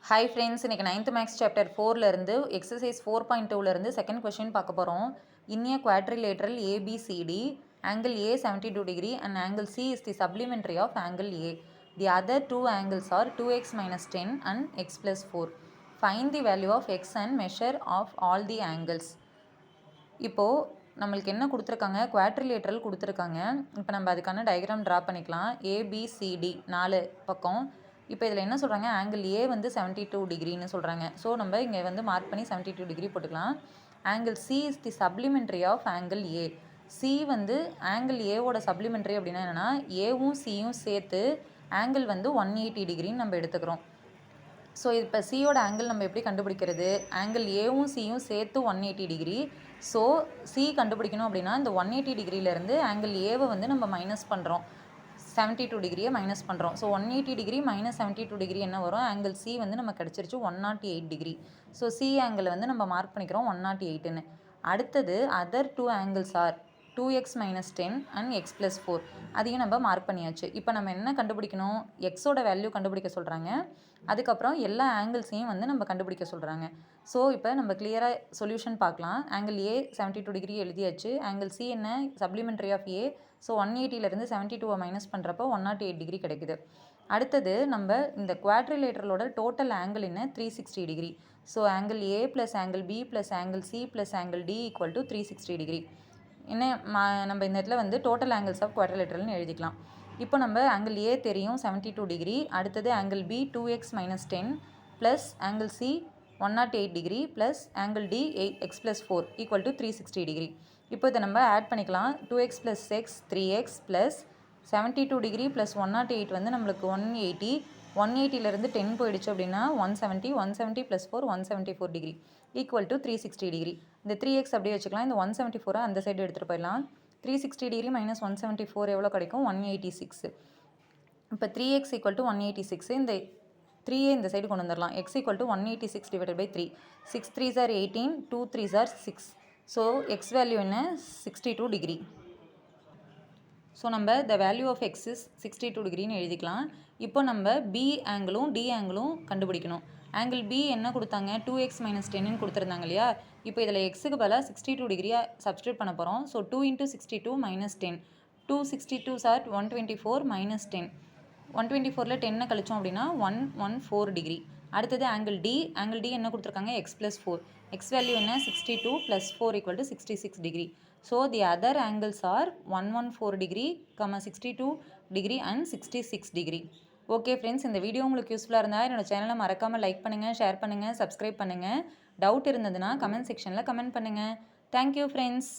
Hi friends, இன்னைக்கு 9th Max Chapter 4ல இருந்து Exercise 4.2ல இருந்து second question பார்க்க போகிறோம். In a quadrilateral ABCD, angle A 72 degree and angle C is the supplementary of angle A. The other two angles are 2x minus 10 and x plus 4. Find the value of x and measure of all the angles. இப்போது நம்மளுக்கு என்ன கொடுத்துருக்காங்க, quadrilateral கொடுத்துருக்காங்க. இப்போ நம்ம அதுக்கான diagram draw பண்ணிக்கலாம். ABCD 4 பக்கம். இப்போ இதில் என்ன சொல்கிறாங்க, ஆங்கிள் ஏ வந்து 72 டிகிரின்னு சொல்கிறாங்க. ஸோ நம்ம இங்கே வந்து மார்க் பண்ணி 72 டிகிரி போட்டுக்கலாம். Angle C is the supplementary of angle A. C வந்து ஆங்கிள் ஏவோட சப்ளிமெண்ட்ரி அப்படின்னா என்னென்னா, ஏவும் சியும் சேர்த்து ஆங்கிள் வந்து 180 டிகிரின்னு நம்ம எடுத்துக்கிறோம். ஸோ இப்போ சியோட ஆங்கிள் நம்ம எப்படி கண்டுபிடிக்கிறது, ஆங்கிள் ஏவும் சியும் சேர்த்து 180 டிகிரி. ஸோ சி கண்டுபிடிக்கணும் அப்படின்னா இந்த 180 டிகிரியிலேருந்து ஆங்கிள் ஏவை வந்து நம்ம மைனஸ் பண்ணுறோம், 72 டிகிரியை மைனஸ் பண்ணுறோம். ஸோ 180 டிகிரி மைனஸ் 72 டிகிரி என்ன வரும், ஆங்கிள் சி வந்து நம்ம கிடச்சிருச்சு 108 டிகிரி. ஸோ சி ஆங்கிள் வந்து நம்ம மார்க் பண்ணிக்கிறோம் 108ன்னு. அடுத்தது other two angles are 2x minus 10 and x plus 4. அதையும் நம்ம மார்க் பண்ணியாச்சு. இப்போ நம்ம என்ன கண்டுபிடிக்கணும், எக்ஸோட வேல்யூ கண்டுபிடிக்க சொல்கிறாங்க. அதுக்கப்புறம் எல்லா ஆங்கிள்ஸையும் வந்து நம்ம கண்டுபிடிக்க சொல்கிறாங்க. ஸோ இப்போ நம்ம கிளியராக சொல்யூஷன் பார்க்கலாம். ஆங்கிள் ஏ 72 டிகிரி எழுதியாச்சு. ஆங்கிள் சி என்ன, சப்ளிமெண்ட்ரி ஆஃப் ஏ. ஸோ 180லேருந்து 72 மைனஸ் பண்ணுறப்போ 108 டிகிரி கிடைக்குது. அடுத்தது நம்ம இந்த குவாட்ரிலேட்டரலோட டோட்டல் ஆங்கிள் என்ன, 360 degree. So angle A plus angle B plus angle C plus angle D equal to 360 degree. என்ன நம்ம இந்த இடத்துல வந்து டோட்டல் ஆங்கிள்ஸ் ஆஃப் குவாட்ரிலேட்டரல்னு எழுதிக்கலாம். இப்போ நம்ம ஆங்கிள் ஏ தெரியும் 72 டிகிரி. அடுத்தது angle B 2x minus 10 plus angle C 108 degree plus angle D X plus 4 equal to 360 degree. இப்போ இதை நம்ம ஆட் பண்ணிக்கலாம். 2x plus X 3x plus 72 degree plus 108 வந்து நம்மளுக்கு 180. 180லேருந்து 10 போயிடுச்சு அப்படின்னா 170. 170 plus 4 174 degree equal to 360 degree. இந்த 3x அப்படியே வச்சுக்கலாம். இந்த 174 அந்த சைடு எடுத்துகிட்டு போயிடலாம். 360 டிகிரி மைனஸ் 174 எவ்வளோ கிடைக்கும், 186. இப்போ 3x ஈக்குவல் டு 186. இந்த 3a இந்த சைடு கொண்டு வந்துடலாம். x equal to 186 divided by 3. 6 3s are 18, 2 3s are 6. So X value என்ன, 62 டிகிரி. ஸோ நம்ம the value of X is 62 டிகிரின்னு எழுதிக்கலாம். இப்போ நம்ம பி ஆங்கிளும் டி ஆங்கிளும் கண்டுபிடிக்கணும். ஆங்கிள் பி என்ன கொடுத்தாங்க, 2x மைனஸ் 10ன்னு கொடுத்துருந்தாங்க இல்லையா. இப்போ இதில் எக்ஸுக்கு பதிலாக 62 டிகிரியாக சப்ஸ்டியூட் பண்ண போகிறோம். So 2 × 62 minus 10. 2 62s are 124 minus 10. 124ல் 10 கழிச்சோம் அப்படின்னா 114 டிகிரி. அடுத்தது ஆங்கிள் டி. ஆங்கிள் டி என்ன கொடுத்துருக்காங்க, எக்ஸ் ப்ளஸ் 4. எக்ஸ் வேல்யூ என்ன, 62 plus 4 equal to 66 degree. So the other angles R 114 degree, 62 degree and 66 degree. Okay friends, இந்த வீடியோ உங்களுக்கு யூஸ்ஃபுல்லாக இருந்தால் என்னோடய சேனலை மறக்காமல் லைக் பண்ணுங்கள், ஷேர் பண்ணுங்கள், சப்ஸ்கிரைப் பண்ணுங்கள். டவுட் இருந்ததுன்னா கமெண்ட் செக்ஷனில் கமெண்ட் பண்ணுங்கள். Thank you friends.